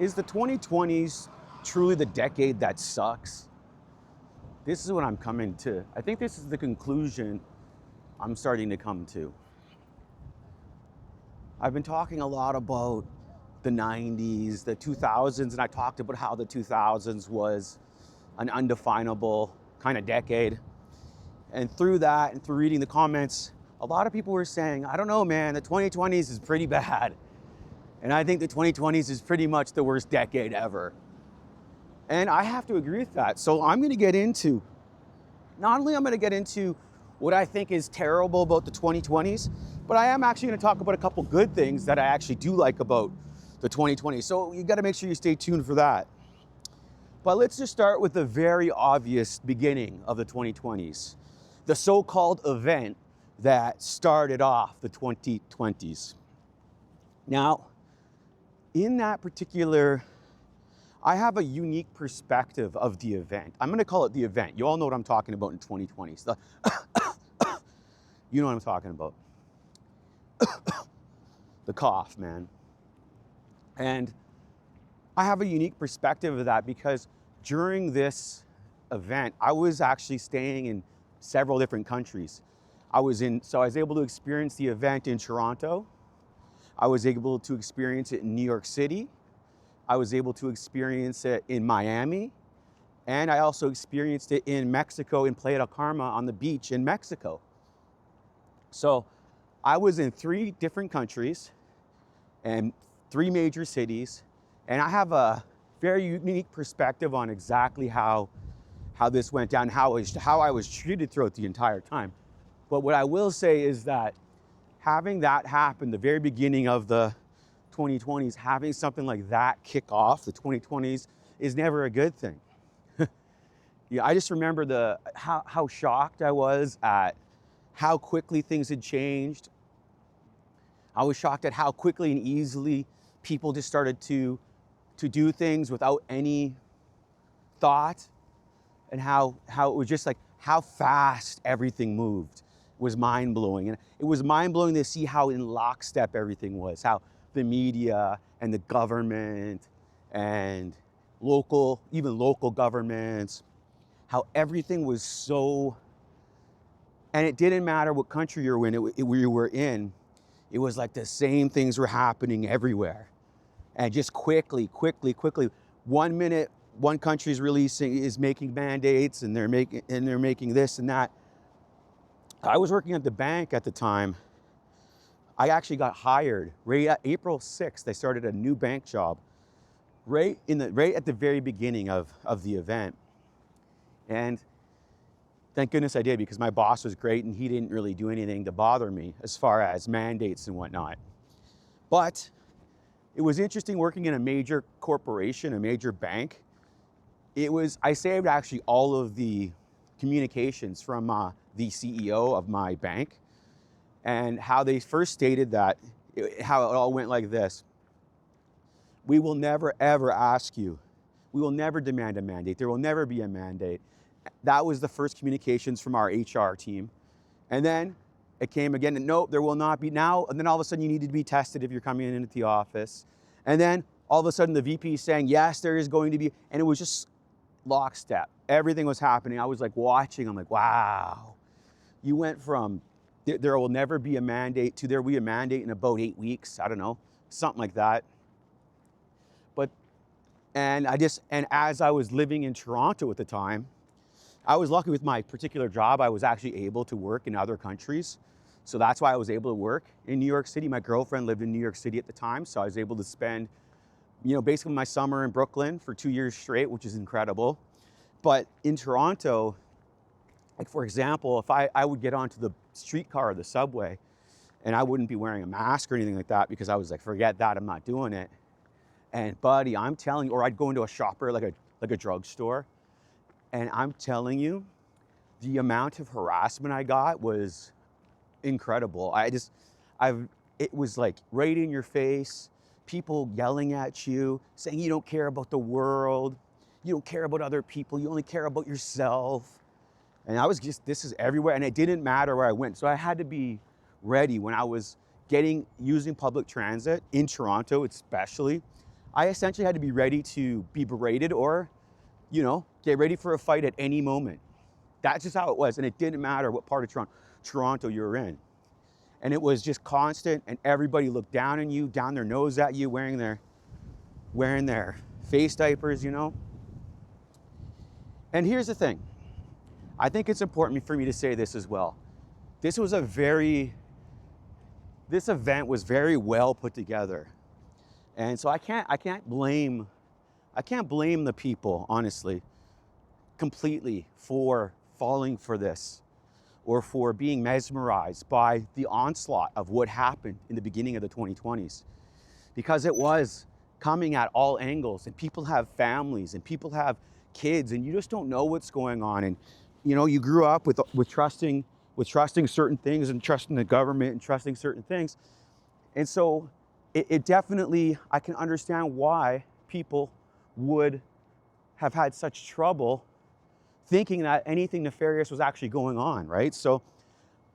Is the 2020s truly the decade that sucks? This is what I'm coming to. I think this is the conclusion I'm starting to come to. I've been talking a lot about the 90s, the 2000s, and I talked about how the 2000s was an undefinable kind of decade. And through that, and through reading the comments, a lot of people were saying, I don't know, man, the 2020s is pretty bad. And I think the 2020s is pretty much the worst decade ever. And I have to agree with that. So I'm going to get into, not only I'm going to get into what I think is terrible about the 2020s, but I am actually going to talk about a couple good things that I actually do like about the 2020s. So you got to make sure you stay tuned for that. But let's just start with the very obvious beginning of the 2020s, the so-called event that started off the 2020s. Now, in that particular, I have a unique perspective of the event. I'm going to call it the event. You all know what I'm talking about in 2020s. You know what I'm talking about. The cough, man. And I have a unique perspective of that because during this event, I was actually staying in several different countries. So I was able to experience the event in Toronto. I was able to experience it in New York City. I was able to experience it in Miami. And I also experienced it in Mexico, in Playa del Carmen on the beach in Mexico. So I was in 3 different countries and 3 major cities. And I have a very unique perspective on exactly how this went down, how I was treated throughout the entire time. But what I will say is that having that happen, the very beginning of the 2020s, having something like that kick off the 2020s is never a good thing. Yeah, I just remember how shocked I was at how quickly things had changed. I was shocked at how quickly and easily people just started to do things without any thought, and how it was just like how fast everything moved was mind-blowing. And it was mind-blowing to see how in lockstep everything was, how the media and the government and even local governments, how everything was so, and it didn't matter what country you were in, it was like the same things were happening everywhere. And just quickly, 1 minute, one country is making mandates, and they're making this and that. I was working at the bank at the time. I actually got hired right at April 6th. I started a new bank job right at the very beginning of the event. And thank goodness I did, because my boss was great and he didn't really do anything to bother me as far as mandates and whatnot. But it was interesting working in a major corporation, a major bank. I saved actually all of the communications from the CEO of my bank, and how they first stated how it all went like this. We will never ever ask you. We will never demand a mandate. There will never be a mandate. That was the first communications from our HR team. And then it came again, and no, there will not be now. And then all of a sudden you need to be tested if you're coming in at the office. And then all of a sudden the VP is saying, yes, there is going to be, and it was just lockstep. Everything was happening. I was like watching, I'm like, wow. You went from there will never be a mandate to there will be a mandate in about 8 weeks. I don't know, something like that. And as I was living in Toronto at the time, I was lucky with my particular job. I was actually able to work in other countries. So that's why I was able to work in New York City. My girlfriend lived in New York City at the time. So I was able to spend, basically my summer in Brooklyn for 2 years straight, which is incredible. But in Toronto, like for example, if I would get onto the streetcar or the subway, and I wouldn't be wearing a mask or anything like that, because I was like, forget that, I'm not doing it. And buddy, I'm telling you, or I'd go into a shopper, like a drugstore, and I'm telling you, the amount of harassment I got was incredible. It was like right in your face, people yelling at you, saying you don't care about the world, you don't care about other people, you only care about yourself. And this is everywhere, and it didn't matter where I went. So I had to be ready when I was using public transit in Toronto especially. I essentially had to be ready to be berated or, get ready for a fight at any moment. That's just how it was. And it didn't matter what part of Toronto you were in. And it was just constant, and everybody looked down on you, down their nose at you, wearing their face diapers, And here's the thing. I think it's important for me to say this as well. This event was very well put together. And so I can't blame the people, honestly, completely for falling for this or for being mesmerized by the onslaught of what happened in the beginning of the 2020s. Because it was coming at all angles, and people have families and people have kids, and you just don't know what's going on. And you grew up with trusting certain things and trusting the government and trusting certain things. And so it definitely, I can understand why people would have had such trouble thinking that anything nefarious was actually going on, right? So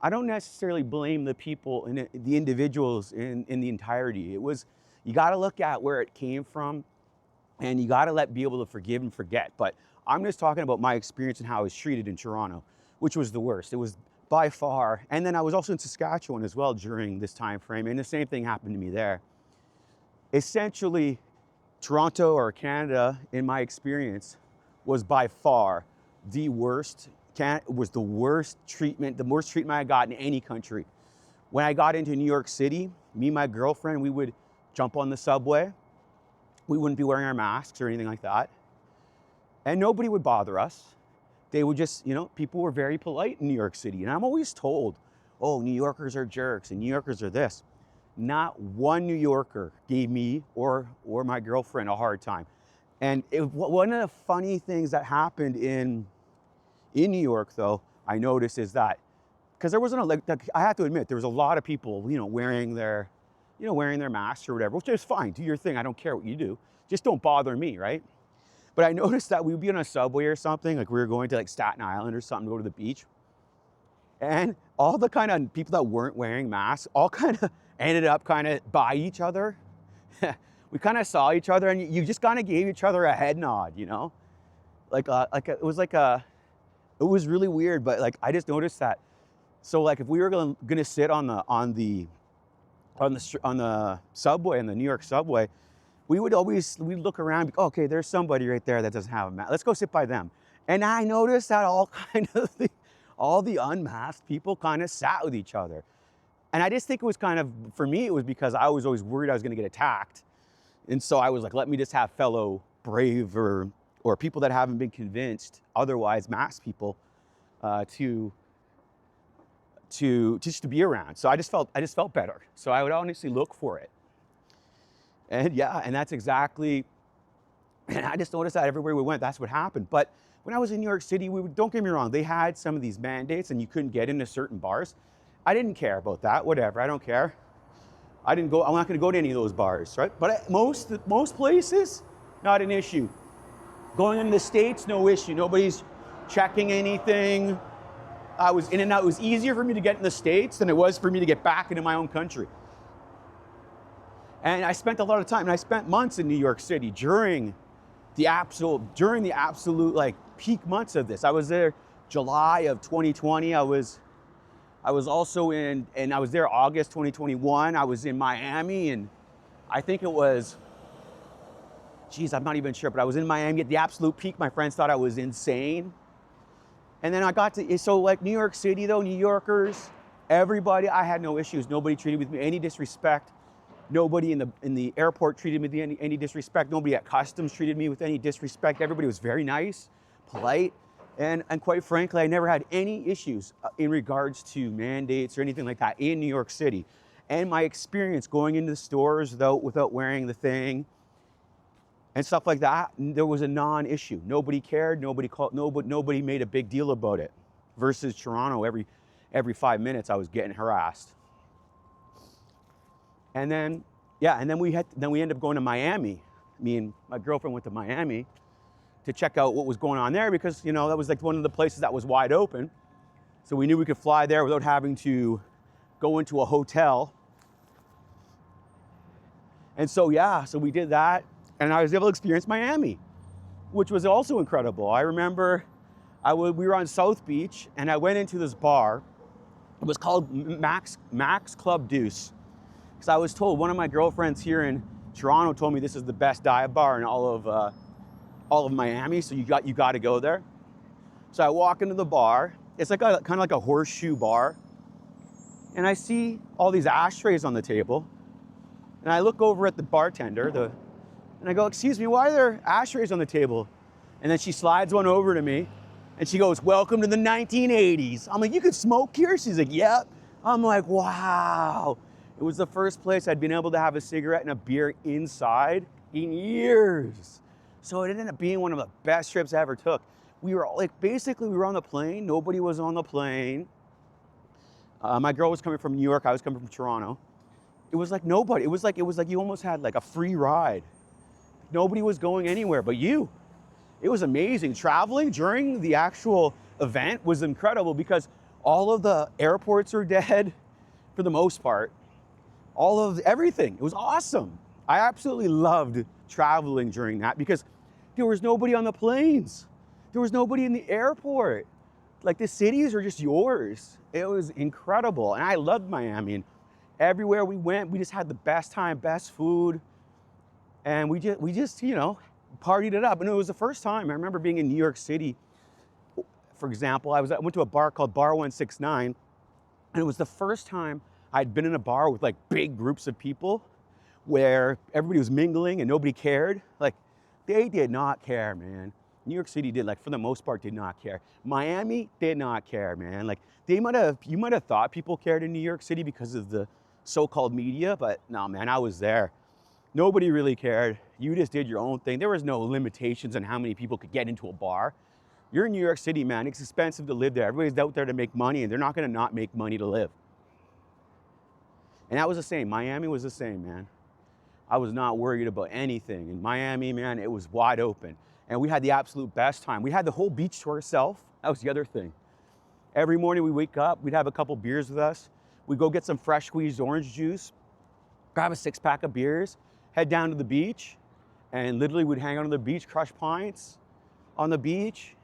I don't necessarily blame the people and the individuals in the entirety. You got to look at where it came from, and you got to be able to forgive and forget. But I'm just talking about my experience and how I was treated in Toronto, which was the worst. It was by far. And then I was also in Saskatchewan as well during this time frame, and the same thing happened to me there. Essentially, Toronto, or Canada, in my experience, was by far the worst. Was the worst treatment I got in any country. When I got into New York City, me and my girlfriend, we would jump on the subway. We wouldn't be wearing our masks or anything like that. And nobody would bother us. They would just, people were very polite in New York City. And I'm always told, oh, New Yorkers are jerks and New Yorkers are this. Not one New Yorker gave me or my girlfriend a hard time. And one of the funny things that happened in New York, though, I noticed is that, because there wasn't I have to admit, there was a lot of people, wearing their masks or whatever, which is fine. Do your thing. I don't care what you do. Just don't bother me, right? But I noticed that we would be on a subway or something, like we were going to Staten Island or something to go to the beach. And all the kind of people that weren't wearing masks all kind of ended up kind of by each other. We kind of saw each other, and you just kind of gave each other a head nod, it was really weird, but I just noticed that. So if we were gonna sit on the subway, in the New York subway, we'd look around, okay, there's somebody right there that doesn't have a mask. Let's go sit by them. And I noticed that all the unmasked people kind of sat with each other. And I just think it was for me, it was because I was always worried I was gonna get attacked. And so I was like, let me just have fellow brave or people that haven't been convinced, otherwise masked people, to be around. So I just felt better. So I would honestly look for it. And that's exactly, and I just noticed that everywhere we went, that's what happened. But when I was in New York City, don't get me wrong, they had some of these mandates and you couldn't get into certain bars. I didn't care about that, whatever, I don't care. I'm not gonna go to any of those bars, right? But most places, not an issue. Going into the States, no issue. Nobody's checking anything. I was in and out. It was easier for me to get in the States than it was for me to get back into my own country. And I spent a lot of time, and I spent months in New York City during the absolute peak months of this. I was there July of 2020. I was also I was there August 2021. I was in Miami, and I think it was, I'm not even sure, but I was in Miami at the absolute peak. My friends thought I was insane. And then I got to, New York City though, New Yorkers, everybody, I had no issues. Nobody treated me with any disrespect. Nobody in the airport treated me with any disrespect. Nobody at customs treated me with any disrespect. Everybody was very nice, polite. And quite frankly, I never had any issues in regards to mandates or anything like that in New York City. And my experience going into the stores without wearing the thing and stuff like that, there was a non-issue. Nobody cared, nobody made a big deal about it. Versus Toronto, every 5 minutes I was getting harassed. And then we ended up going to Miami. Me and my girlfriend went to Miami to check out what was going on there because, that was one of the places that was wide open. So we knew we could fly there without having to go into a hotel. And so we did that. And I was able to experience Miami, which was also incredible. I remember we were on South Beach, and I went into this bar. It was called Max Club Deuce, because I was told, one of my girlfriends here in Toronto told me this is the best dive bar in all of Miami, so you got to go there. So I walk into the bar. It's like kind of like a horseshoe bar, and I see all these ashtrays on the table, and I look over at the bartender, and I go, "Excuse me, why are there ashtrays on the table?" And then she slides one over to me, and she goes, "Welcome to the 1980s." I'm like, "You could smoke here?" She's like, "Yep." I'm like, wow. It was the first place I'd been able to have a cigarette and a beer inside in years. So it ended up being one of the best trips I ever took. We were basically we were on the plane. Nobody was on the plane. My girl was coming from New York. I was coming from Toronto. It was like nobody. It was like you almost had like a free ride. Nobody was going anywhere but you. It was amazing. Traveling during the actual event was incredible because all of the airports are dead for the most part. All of everything. It was awesome. I absolutely loved traveling during that because there was nobody on the planes. There was nobody in the airport. Like, the cities are just yours. It was incredible. And I loved Miami. And everywhere we went, we just had the best time, best food. And we just, partied it up. And it was the first time I remember being in New York City. For example, I went to a bar called Bar 169, and it was the first time I'd been in a bar with like big groups of people where everybody was mingling and nobody cared. Like, they did not care, man. New York City did, like, for the most part, did not care. Miami did not care, man. Like, you might have thought people cared in New York City because of the so-called media, but no, man, I was there. Nobody really cared. You just did your own thing. There was no limitations on how many people could get into a bar. You're in New York City, man. It's expensive to live there. Everybody's out there to make money, and they're not gonna not make money to live. And that was the same. Miami was the same, man. I was not worried about anything. In Miami, man, it was wide open. And we had the absolute best time. We had the whole beach to ourselves. That was the other thing. Every morning we wake up, we'd have a couple beers with us. We'd go get some fresh squeezed orange juice, grab a 6-pack of beers, head down to the beach, and literally we'd hang out on the beach, crush pints on the beach.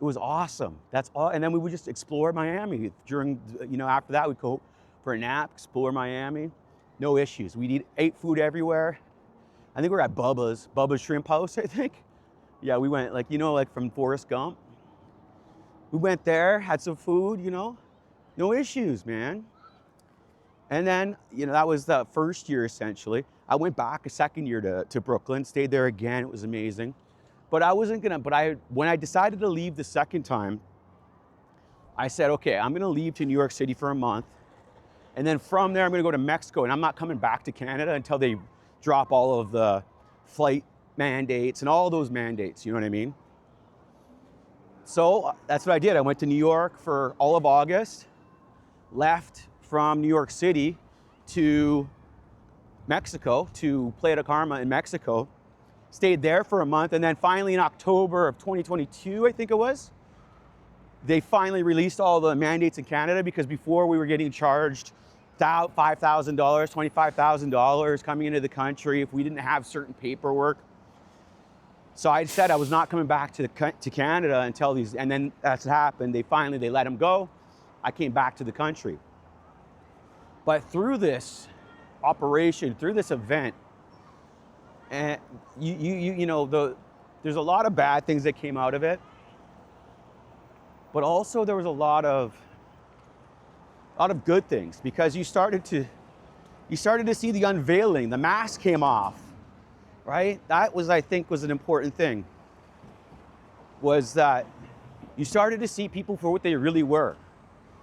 It was awesome. That's all. And then we would just explore Miami. After that, we'd go for a nap, explore Miami. No issues. We ate food everywhere. I think we were at Bubba's Shrimp House, I think. Yeah, we went, like from Forrest Gump. We went there, had some food, no issues, man. And then, that was the first year, essentially. I went back a second year to Brooklyn, stayed there again. It was amazing. But when I decided to leave the second time, I said, okay, I'm gonna leave to New York City for a month. And then from there, I'm gonna go to Mexico, and I'm not coming back to Canada until they drop all of the flight mandates and all those mandates, you know what I mean? So that's what I did. I went to New York for all of August, left from New York City to Mexico, to Playa del Carmen in Mexico, stayed there for a month, and then finally in October of 2022, I think it was, they finally released all the mandates in Canada, because before we were getting charged $5,000, $25,000 coming into the country if we didn't have certain paperwork. So I said I was not coming back to Canada until these, and then that's what happened. They let him go. I came back to the country. But through this operation, through this event, and there's a lot of bad things that came out of it, but also there was a lot of good things, because you started to see the unveiling. The mask came off, right? That was, I think, was an important thing, was that you started to see people for what they really were.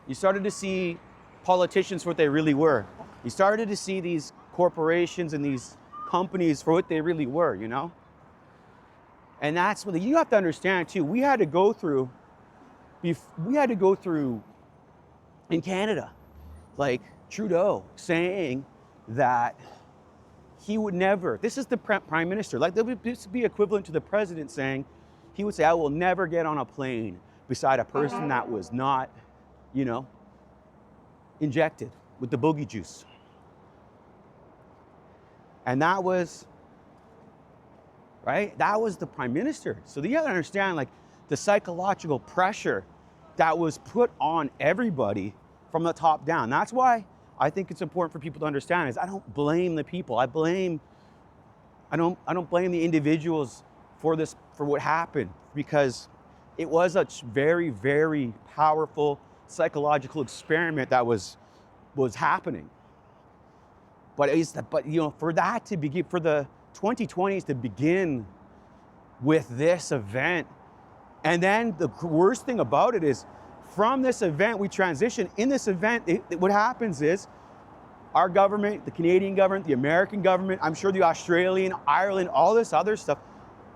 You started to see politicians for what they really were. You started to see these corporations and these companies for what they really were, And that's what you have to understand too. We had to go through in Canada, like Trudeau saying that he would never, this is the prime minister, like this would be equivalent to the president saying, he would say, I will never get on a plane beside a person that was not, injected with the boogie juice. And that was right? That was the prime minister. So you gotta understand like the psychological pressure that was put on everybody from the top down. That's why I think it's important for people to understand is I don't blame the people. I don't blame the individuals for this, for what happened, because it was a very, very powerful psychological experiment that was happening. But for that to begin, for the 2020s to begin with this event, and then the worst thing about it is, from this event we transition. In this event, what happens is our government, the Canadian government, the American government, I'm sure the Australian, Ireland, all this other stuff,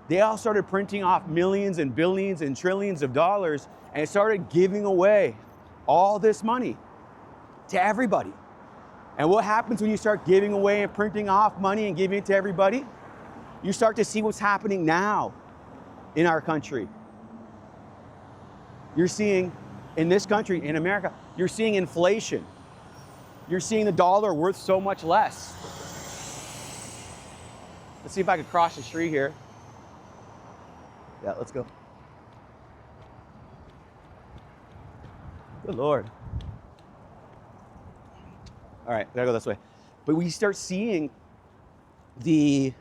they all started printing off millions and billions and trillions of dollars and started giving away all this money to everybody. And what happens when you start giving away and printing off money and giving it to everybody? You start to see what's happening now in our country. You're seeing, in this country, in America, you're seeing inflation. You're seeing the dollar worth so much less. Let's see if I can cross the street here. Yeah, let's go. Good Lord. All right, gotta go this way. But we start seeing the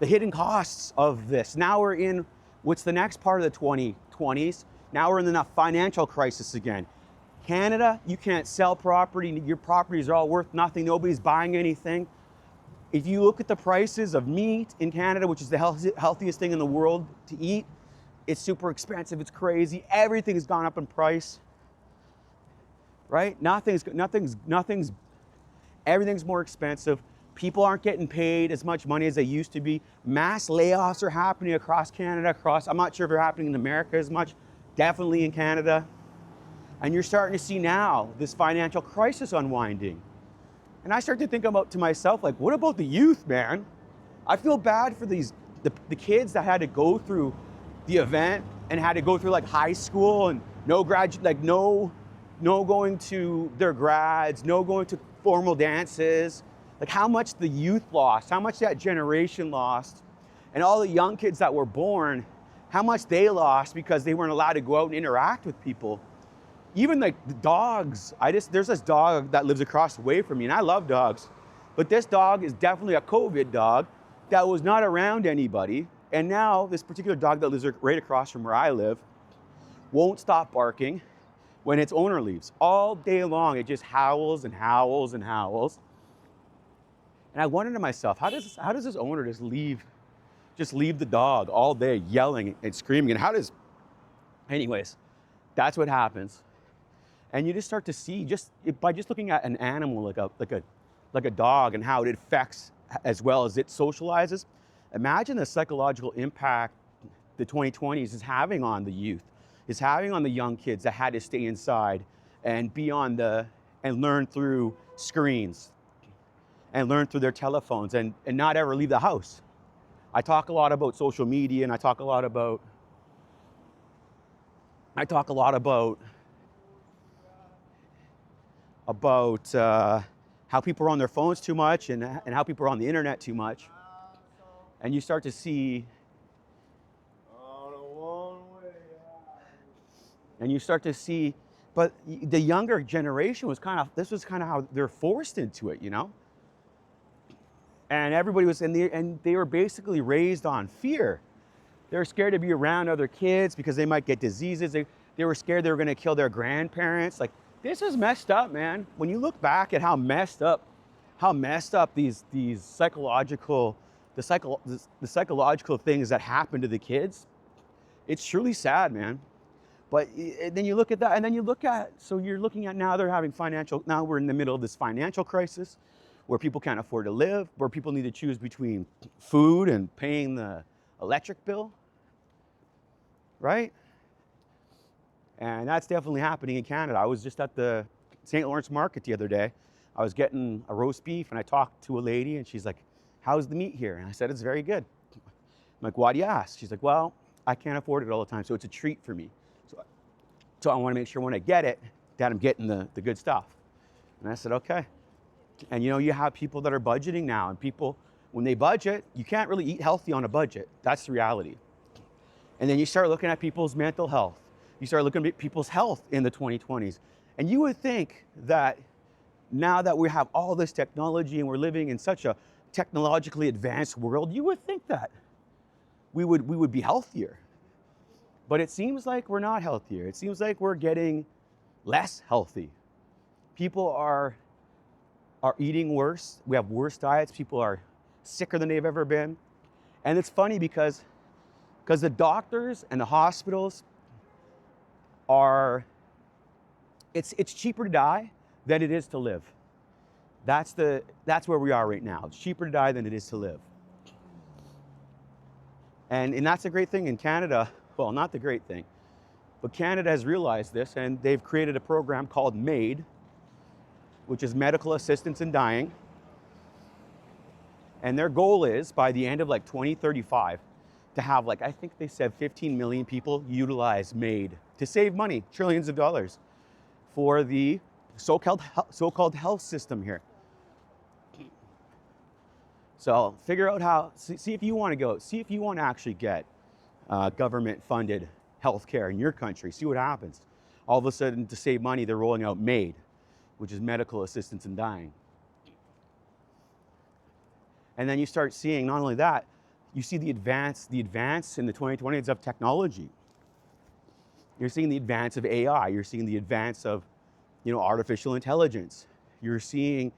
hidden costs of this. Now we're in what's the next part of the 2020s. Now we're in the financial crisis again. Canada, you can't sell property. Your properties are all worth nothing. Nobody's buying anything. If you look at the prices of meat in Canada, which is the healthiest thing in the world to eat, it's super expensive. It's crazy. Everything has gone up in price. Right? Everything's more expensive. People aren't getting paid as much money as they used to be. Mass layoffs are happening across Canada, I'm not sure if they're happening in America as much, definitely in Canada. And you're starting to see now this financial crisis unwinding. And I start to think about to myself, like, what about the youth, man? I feel bad for the kids that had to go through the event and had to go through like high school and no going to their grads, no going to formal dances, like how much the youth lost, how much that generation lost, and all the young kids that were born, how much they lost because they weren't allowed to go out and interact with people. Even like the dogs, there's this dog that lives across the way from me, and I love dogs, but this dog is definitely a COVID dog that was not around anybody, and now this particular dog that lives right across from where I live won't stop barking when its owner leaves. All day long, it just howls and howls and howls. And I wondered to myself, how does this owner just leave the dog all day yelling and screaming? And anyways, that's what happens. And you just start to see, by just looking at an animal like a dog and how it affects as well as it socializes, imagine the psychological impact the 2020s is having on the youth, is having on the young kids that had to stay inside and and learn through screens and learn through their telephones and not ever leave the house. I talk a lot about social media, and I talk a lot about how people are on their phones too much and how people are on the internet too much. And you start to see, but the younger generation this was kind of how they're forced into it, you know? And everybody was and they were basically raised on fear. They were scared to be around other kids because they might get diseases. They were scared they were gonna kill their grandparents. Like, this is messed up, man. When you look back at how messed up these psychological things that happen to the kids, it's truly sad, man. But then you look at that, and then you're looking at now now we're in the middle of this financial crisis where people can't afford to live, where people need to choose between food and paying the electric bill, right? And that's definitely happening in Canada. I was just at the St. Lawrence market the other day. I was getting a roast beef, and I talked to a lady, and she's like, "How's the meat here?" And I said, "It's very good." I'm like, "Why do you ask?" She's like, "Well, I can't afford it all the time, so it's a treat for me. So I want to make sure when I get it, that I'm getting the good stuff." And I said, "Okay." And you have people that are budgeting now, and people When they budget, you can't really eat healthy on a budget. That's the reality. And then you start looking at people's mental health. You start looking at people's health in the 2020s. And you would think that now that we have all this technology and we're living in such a technologically advanced world, you would think that we would be healthier. But it seems like we're not healthier. It seems like we're getting less healthy. People are eating worse. We have worse diets. People are sicker than they've ever been. And it's funny because the doctors and the hospitals it's cheaper to die than it is to live. That's where we are right now. It's cheaper to die than it is to live. And that's a great thing in Canada. Well, not the great thing, but Canada has realized this, and they've created a program called MAID, which is Medical Assistance in Dying. And their goal is, by the end of like 2035, to have like, I think they said 15 million people utilize MAID to save money, trillions of dollars, for the so-called health system here. So figure out how, see if you want to go, see if you want to actually get government-funded healthcare in your country. See what happens. All of a sudden, to save money, they're rolling out MAID, which is Medical Assistance in Dying. And then you start seeing, not only that, you see the advance in the 2020s of technology. You're seeing the advance of AI. You're seeing the advance of, artificial intelligence. You're seeing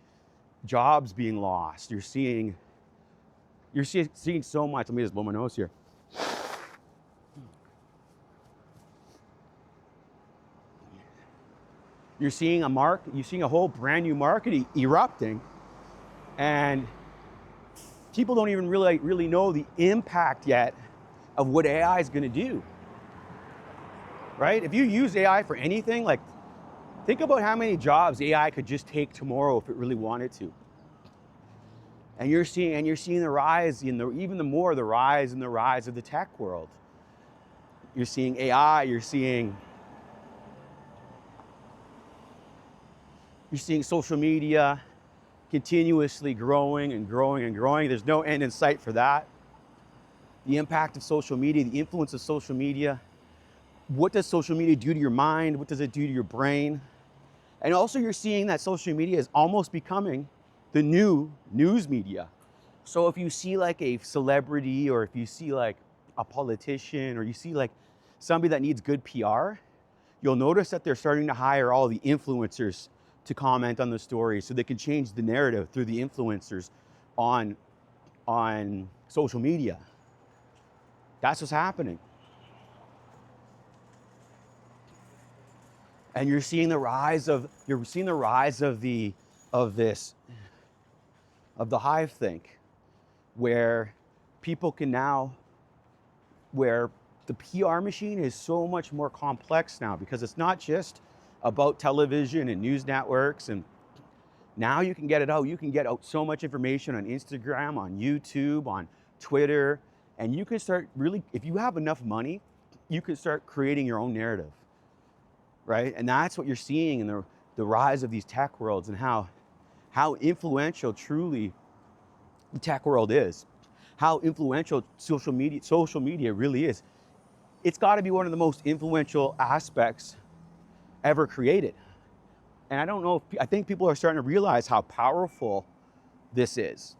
jobs being lost. You're seeing so much. Let me just blow my nose here. You're seeing a whole brand new market erupting, and people don't even really know the impact yet of what AI is going to do. Right? If you use AI for anything, like think about how many jobs AI could just take tomorrow if it really wanted to. And you're seeing the rise the rise of the tech world. You're seeing AI, you're seeing social media continuously growing and growing and growing. There's no end in sight for that. The impact of social media, the influence of social media. What does social media do to your mind? What does it do to your brain? And also you're seeing that social media is almost becoming the new news media. So if you see like a celebrity, or if you see like a politician, or you see like somebody that needs good PR, you'll notice that they're starting to hire all the influencers to comment on the story so they can change the narrative through the influencers on social media. That's what's happening. And you're seeing the rise of the hive think, where people can now, where the PR machine is so much more complex now, because it's not just about television and news networks, and now you can get it out. You can get out so much information on Instagram, on YouTube, on Twitter, and you can start really, if you have enough money, you can start creating your own narrative, right? And that's what you're seeing in the rise of these tech worlds, and how influential truly the tech world is, how influential social media really is. It's got to be one of the most influential aspects ever created. And I think people are starting to realize how powerful this is.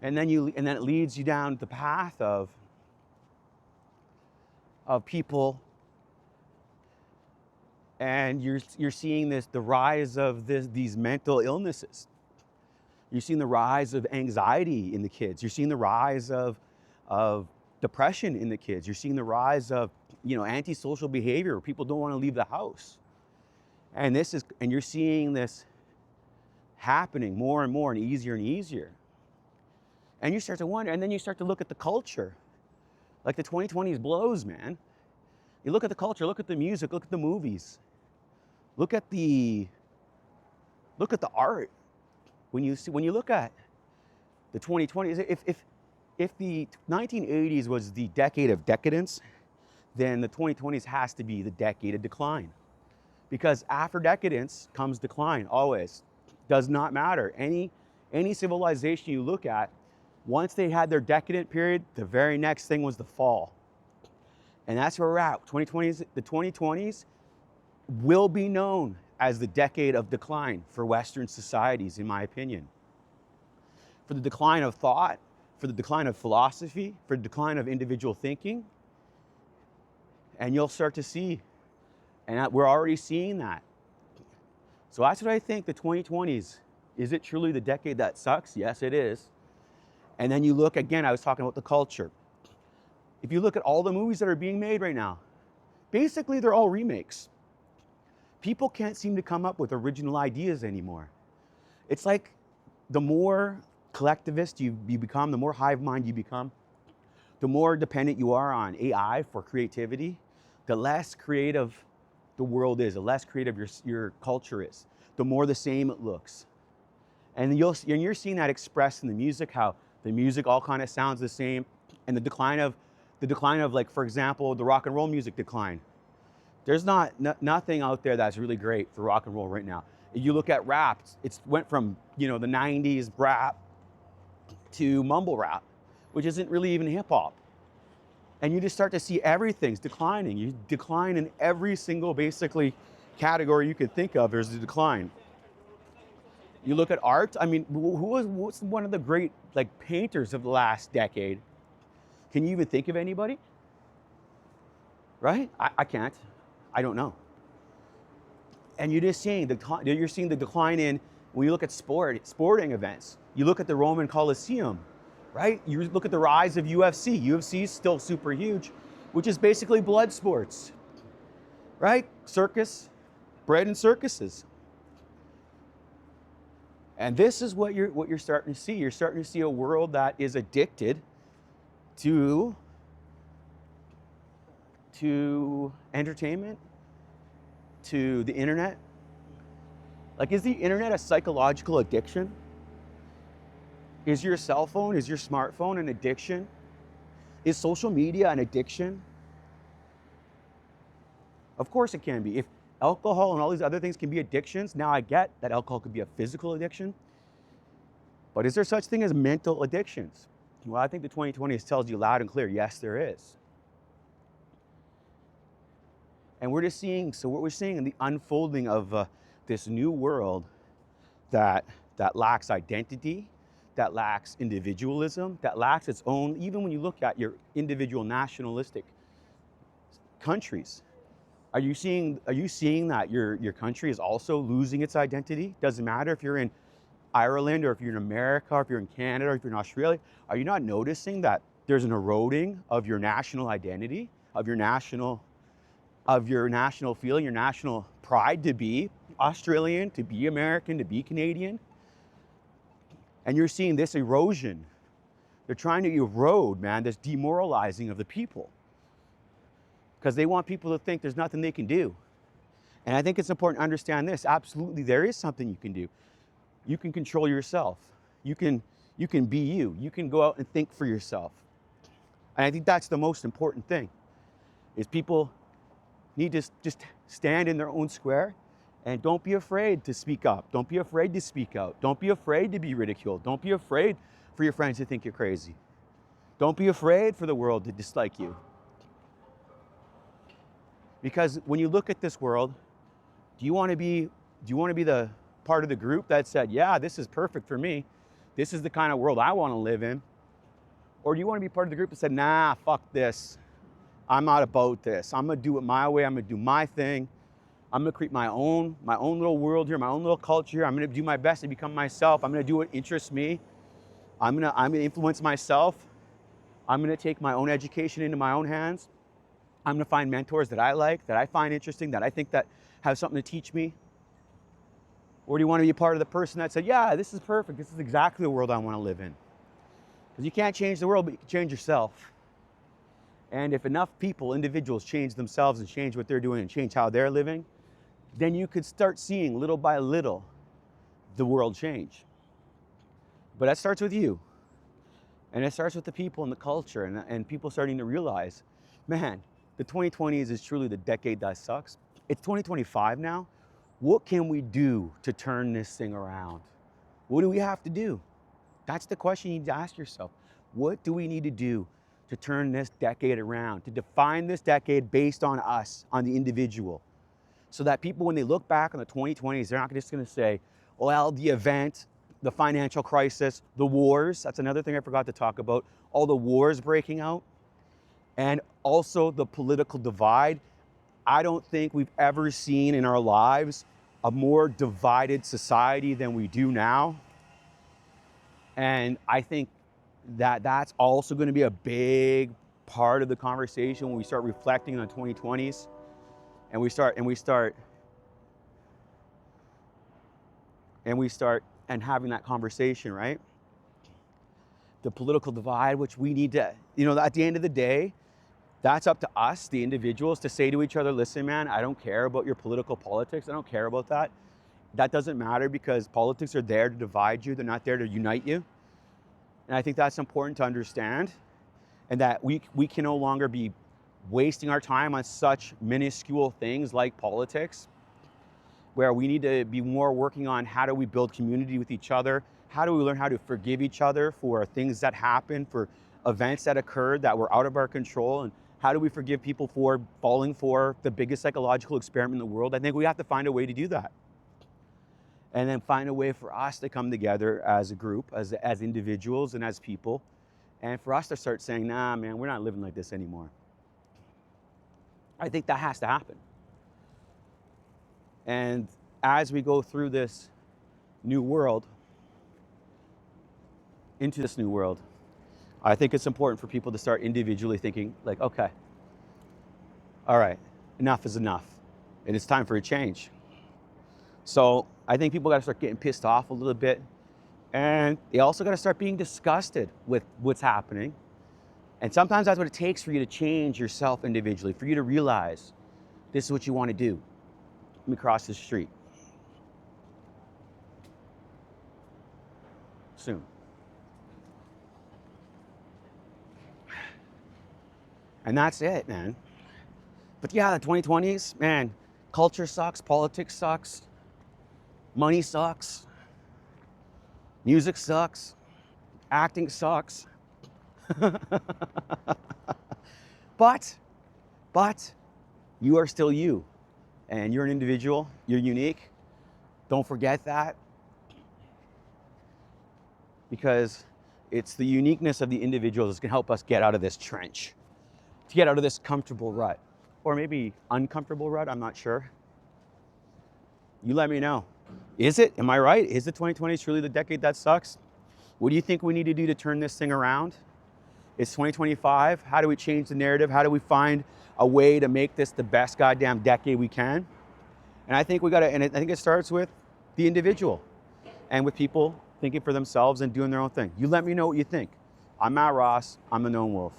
And then it leads you down the path of people, and you're seeing the rise of these mental illnesses. You're seeing the rise of anxiety in the kids. You're seeing the rise of depression in the kids. You're seeing the rise of antisocial behavior, where people don't want to leave the house. And you're seeing this happening more and more and easier and easier. And you start to wonder, and then you start to look at the culture. Like the 2020s blows, man. You look at the culture, look at the music, look at the movies. Look at the art. When you look at the 2020s, if the 1980s was the decade of decadence, then the 2020s has to be the decade of decline. Because after decadence comes decline, always. Does not matter. Any Any civilization you look at, once they had their decadent period, the very next thing was the fall. And that's where we're at. The 2020s will be known as the decade of decline for Western societies, in my opinion. For the decline of thought, for the decline of philosophy, for the decline of individual thinking. And you'll start to see, and we're already seeing that. So that's what I think, the 2020s. Is it truly the decade that sucks? Yes, it is. And then you look, again, I was talking about the culture. If you look at all the movies that are being made right now, basically they're all remakes. People can't seem to come up with original ideas anymore. It's like the more collectivist you become, the more hive mind you become, the more dependent you are on AI for creativity, the less creative the world is, the less creative your culture is, the more the same it looks. And you're seeing that expressed in the music, how the music all kind of sounds the same, and the decline of like, for example, the rock and roll music decline. There's nothing out there that's really great for rock and roll right now. If you look at rap, it went from, the 90s rap to mumble rap, which isn't really even hip hop. And you just start to see everything's declining. You decline in every single basically category you could think of, there's a decline. You look at art, I mean, what's one of the great painters of the last decade? Can you even think of anybody? Right? I can't. I don't know. And you're just seeing the decline in, when you look at sporting events. You look at the Roman Colosseum, right? You look at the rise of UFC. UFC is still super huge, which is basically blood sports, right? Circus, bred in circuses. And this is what you're starting to see. You're starting to see a world that is addicted to entertainment, to the internet. Like, is the internet a psychological addiction? Is your cell phone, is your smartphone an addiction? Is social media an addiction? Of course it can be. If alcohol and all these other things can be addictions, now I get that alcohol could be a physical addiction. But is there such thing as mental addictions? Well, I think the 2020s tells you loud and clear, yes, there is. And we're just seeing, so what we're seeing in the unfolding of this new world that lacks identity, that lacks individualism, that lacks its own, even when you look at your individual nationalistic countries, are you seeing that your country is also losing its identity? Doesn't matter if you're in Ireland or if you're in America or if you're in Canada or if you're in Australia. Are you not noticing that there's an eroding of your national identity, of your national feeling, your national pride to be Australian, to be American, to be Canadian? And you're seeing this erosion. They're trying to erode, man, this demoralizing of the people, because they want people to think there's nothing they can do. And I think it's important to understand this. Absolutely, there is something you can do. You can control yourself. You can be you. You can go out and think for yourself. And I think that's the most important thing, is people need to just stand in their own square and don't be afraid to speak up. Don't be afraid to speak out. Don't be afraid to be ridiculed. Don't be afraid for your friends to think you're crazy. Don't be afraid for the world to dislike you. Because when you look at this world, do you want to be the part of the group that said, yeah, this is perfect for me. This is the kind of world I want to live in. Or do you want to be part of the group that said, nah, fuck this. I'm not about this. I'm going to do it my way. I'm going to do my thing. I'm going to create my own little world here, my own little culture here. I'm going to do my best to become myself. I'm going to do what interests me. I'm going to influence myself. I'm going to take my own education into my own hands. I'm going to find mentors that I like, that I find interesting, that I think that have something to teach me. Or do you want to be a part of the person that said, yeah, this is perfect. This is exactly the world I want to live in. Because you can't change the world, but you can change yourself. And if enough people, individuals, change themselves and change what they're doing and change how they're living, then you could start seeing little by little the world change. But that starts with you. And it starts with the people and the culture and people starting to realize, man, the 2020s is truly the decade that sucks. It's 2025 now. What can we do to turn this thing around? What do we have to do? That's the question you need to ask yourself. What do we need to do to turn this decade around, to define this decade based on us, on the individual, so that people, when they look back on the 2020s, they're not just going to say, well, the event, the financial crisis, the wars, that's another thing I forgot to talk about, all the wars breaking out, and also the political divide. I don't think we've ever seen in our lives a more divided society than we do now. And I think that that's also going to be a big part of the conversation when we start reflecting on the 2020s and we start having that conversation, right? The political divide, which we need to, at the end of the day, that's up to us, the individuals, to say to each other, listen, man, I don't care about your political politics. I don't care about that. That doesn't matter, because politics are there to divide you. They're not there to unite you. And I think that's important to understand, and that we can no longer be wasting our time on such minuscule things like politics, where we need to be more working on how do we build community with each other, how do we learn how to forgive each other for things that happened, for events that occurred that were out of our control, and how do we forgive people for falling for the biggest psychological experiment in the world. I think we have to find a way to do that. And then find a way for us to come together as a group, as individuals and as people, and for us to start saying, nah, man, we're not living like this anymore. I think that has to happen. And as we go through this new world, into this new world, I think it's important for people to start individually thinking like, okay, all right, enough is enough, and it's time for a change. So I think people got to start getting pissed off a little bit, and they also got to start being disgusted with what's happening. And sometimes that's what it takes for you to change yourself individually, for you to realize this is what you want to do. Let me cross the street. Soon. And that's it, man. But yeah, the 2020s, man, culture sucks, politics sucks, money sucks, music sucks, acting sucks. But you are still you, and you're an individual, you're unique. Don't forget that, because it's the uniqueness of the individual that's gonna help us get out of this trench, to get out of this comfortable rut, or maybe uncomfortable rut, I'm not sure. You let me know. Is it? Am I right? Is the 2020s truly the decade that sucks? What do you think we need to do to turn this thing around? It's 2025. How do we change the narrative? How do we find a way to make this the best goddamn decade we can? And I think I think it starts with the individual and with people thinking for themselves and doing their own thing. You let me know what you think. I'm Matt Ross. I'm the Known Wolf.